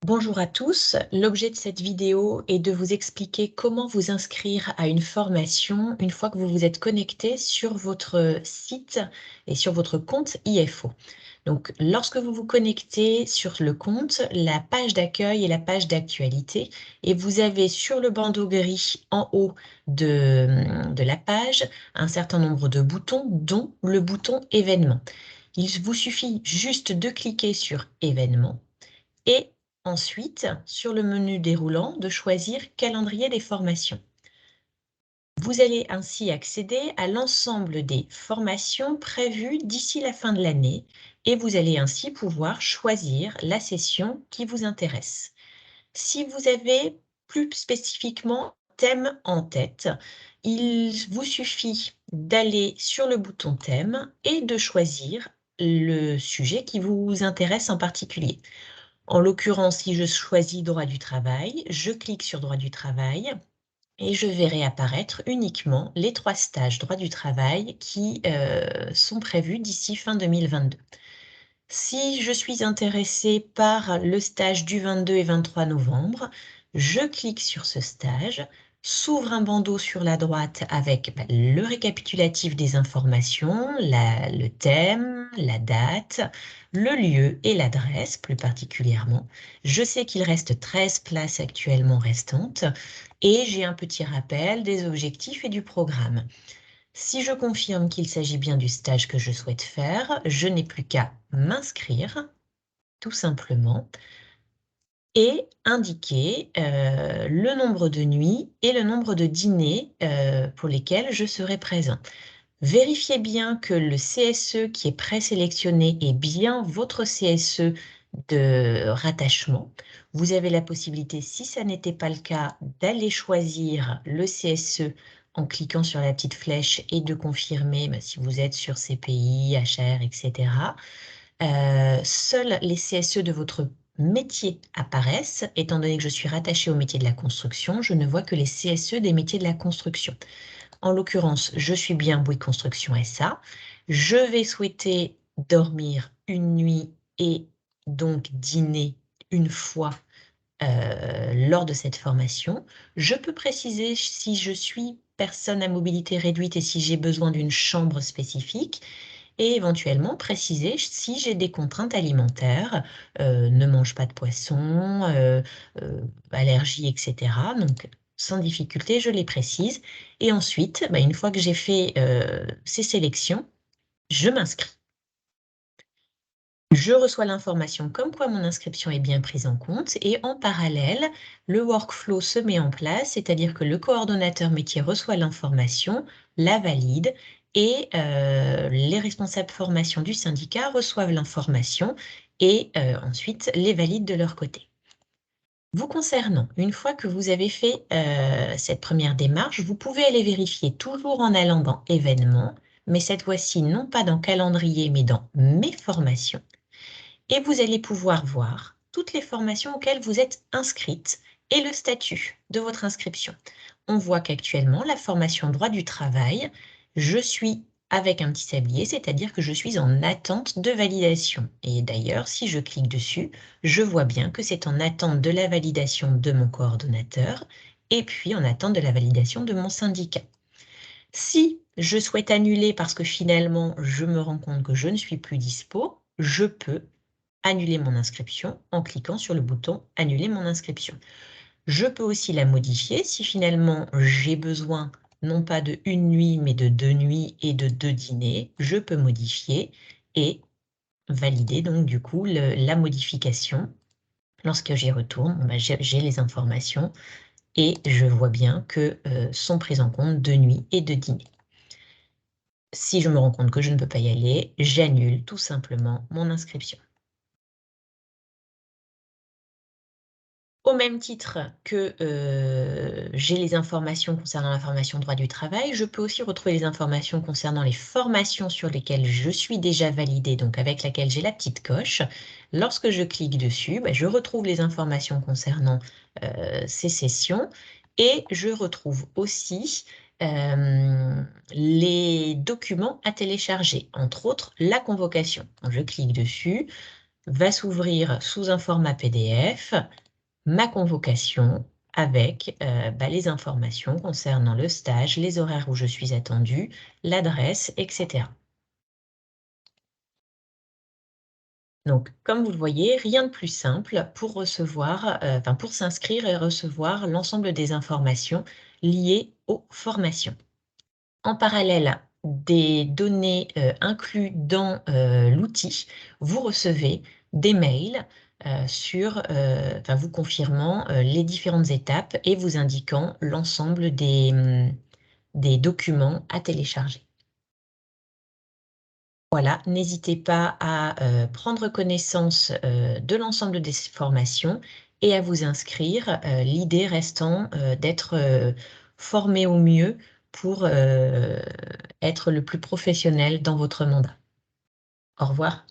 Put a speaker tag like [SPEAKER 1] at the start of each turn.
[SPEAKER 1] Bonjour à tous, l'objet de cette vidéo est de vous expliquer comment vous inscrire à une formation une fois que vous vous êtes connecté sur votre site et sur votre compte IFO. Donc, lorsque vous vous connectez sur le compte, la page d'accueil et la page d'actualité, et vous avez sur le bandeau gris en haut de la page un certain nombre de boutons, dont le bouton événements. Il vous suffit juste de cliquer sur événements et ensuite, sur le menu déroulant, de choisir calendrier des formations. Vous allez ainsi accéder à l'ensemble des formations prévues d'ici la fin de l'année et vous allez ainsi pouvoir choisir la session qui vous intéresse. Si vous avez plus spécifiquement un thème en tête, il vous suffit d'aller sur le bouton thème et de choisir le sujet qui vous intéresse en particulier. En l'occurrence, si je choisis droit du travail, je clique sur droit du travail et je verrai apparaître uniquement les 3 stages droit du travail qui sont prévus d'ici fin 2022. Si je suis intéressée par le stage du 22 et 23 novembre, je clique sur ce stage, s'ouvre un bandeau sur la droite avec le récapitulatif des informations, le thème, la date, le lieu et l'adresse plus particulièrement. Je sais qu'il reste 13 places actuellement restantes et j'ai un petit rappel des objectifs et du programme. Si je confirme qu'il s'agit bien du stage que je souhaite faire, je n'ai plus qu'à m'inscrire, tout simplement, et indiquer le nombre de nuits et le nombre de dîners pour lesquels je serai présent. Vérifiez bien que le CSE qui est présélectionné est bien votre CSE de rattachement. Vous avez la possibilité, si ça n'était pas le cas, d'aller choisir le CSE en cliquant sur la petite flèche et de confirmer si vous êtes sur CPI, HR, etc. Seuls les CSE de votre métier apparaissent. Étant donné que je suis rattachée au métier de la construction, je ne vois que les CSE des métiers de la construction. En l'occurrence, je suis bien Bouygues Construction SA. Je vais souhaiter dormir une nuit et donc dîner une fois lors de cette formation. Je peux préciser si je suis personne à mobilité réduite et si j'ai besoin d'une chambre spécifique et éventuellement préciser si j'ai des contraintes alimentaires, ne mange pas de poisson, allergie, etc. Donc, sans difficulté, je les précise. Et ensuite, une fois que j'ai fait ces sélections, je m'inscris. Je reçois l'information comme quoi mon inscription est bien prise en compte et en parallèle, le workflow se met en place, c'est-à-dire que le coordonnateur métier reçoit l'information, la valide et les responsables formation du syndicat reçoivent l'information et ensuite les valident de leur côté. Vous concernant, une fois que vous avez fait cette première démarche, vous pouvez aller vérifier toujours en allant dans événements, mais cette fois-ci non pas dans calendrier, mais dans mes formations. Et vous allez pouvoir voir toutes les formations auxquelles vous êtes inscrite et le statut de votre inscription. On voit qu'actuellement, la formation droit du travail, je suis avec un petit sablier, c'est-à-dire que je suis en attente de validation. Et d'ailleurs, si je clique dessus, je vois bien que c'est en attente de la validation de mon coordonnateur et puis en attente de la validation de mon syndicat. Si je souhaite annuler parce que finalement, je me rends compte que je ne suis plus dispo, je peux annuler mon inscription en cliquant sur le bouton « Annuler mon inscription ». Je peux aussi la modifier si finalement j'ai besoin non pas de 1 nuit, mais de 2 nuits et de 2 dîners. Je peux modifier et valider donc du coup la modification. Lorsque j'y retourne, j'ai les informations et je vois bien que sont prises en compte 2 nuits et 2 dîners. Si je me rends compte que je ne peux pas y aller, j'annule tout simplement mon inscription. Au même titre que j'ai les informations concernant la formation droit du travail, je peux aussi retrouver les informations concernant les formations sur lesquelles je suis déjà validée, donc avec laquelle j'ai la petite coche. Lorsque je clique dessus, je retrouve les informations concernant ces sessions et je retrouve aussi les documents à télécharger, entre autres la convocation. Je clique dessus. va s'ouvrir sous un format PDF, ma convocation avec les informations concernant le stage, les horaires où je suis attendue, l'adresse, etc. Donc, comme vous le voyez, rien de plus simple pour recevoir, pour s'inscrire et recevoir l'ensemble des informations liées aux formations. En parallèle des données inclus dans l'outil, vous recevez des mails vous confirmant les différentes étapes et vous indiquant l'ensemble des documents à télécharger. Voilà, n'hésitez pas à prendre connaissance de l'ensemble des formations et à vous inscrire, l'idée restant d'être formé au mieux pour être le plus professionnel dans votre mandat. Au revoir.